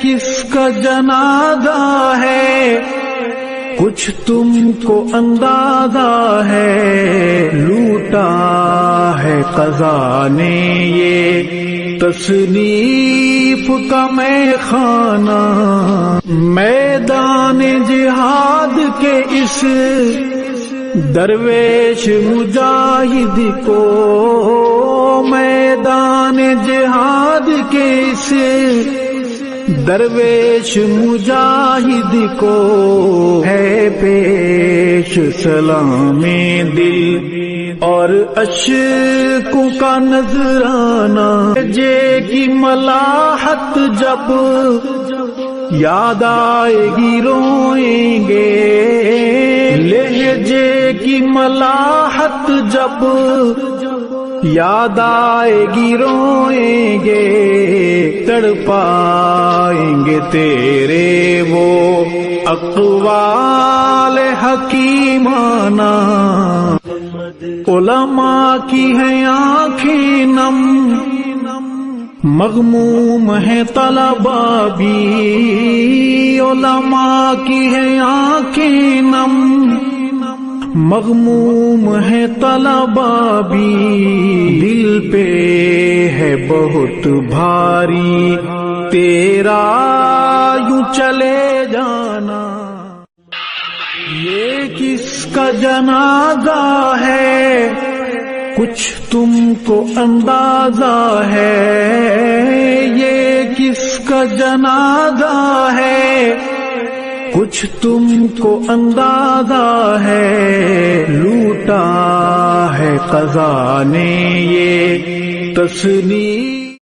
کس کا جنازہ ہے، کچھ تم کو اندازہ ہے، لوٹا ہے قضا نے یہ تصنیف کا میں خانہ، میدان جہاد کے اس درویش مجاہد کو، میدان جہاد کے اس درویش مجاہد کو ہے پیش سلام دل اور اشکوں کا نذرانہ، جے کی ملاحت جب یاد آئے گی روئیں گے، لہجے کی ملاحت جب یاد آئے گی روئیں گے، تڑپائیں گے تیرے وہ اقوال حکیمانہ، علماء کی ہیں آنکھیں نم، مغموم ہے طلباء بھی، علماء کی ہیں آنکھیں نم، مغموم ہے طلباء بھی، دل پہ ہے بہت بھاری تیرا یوں چلے جانا، یہ کس کا جنازہ ہے، کچھ تم کو اندازہ ہے، یہ کس کا جنازہ ہے، کچھ تم کو اندازہ ہے، لوٹا ہے قضا نے یہ تصنیف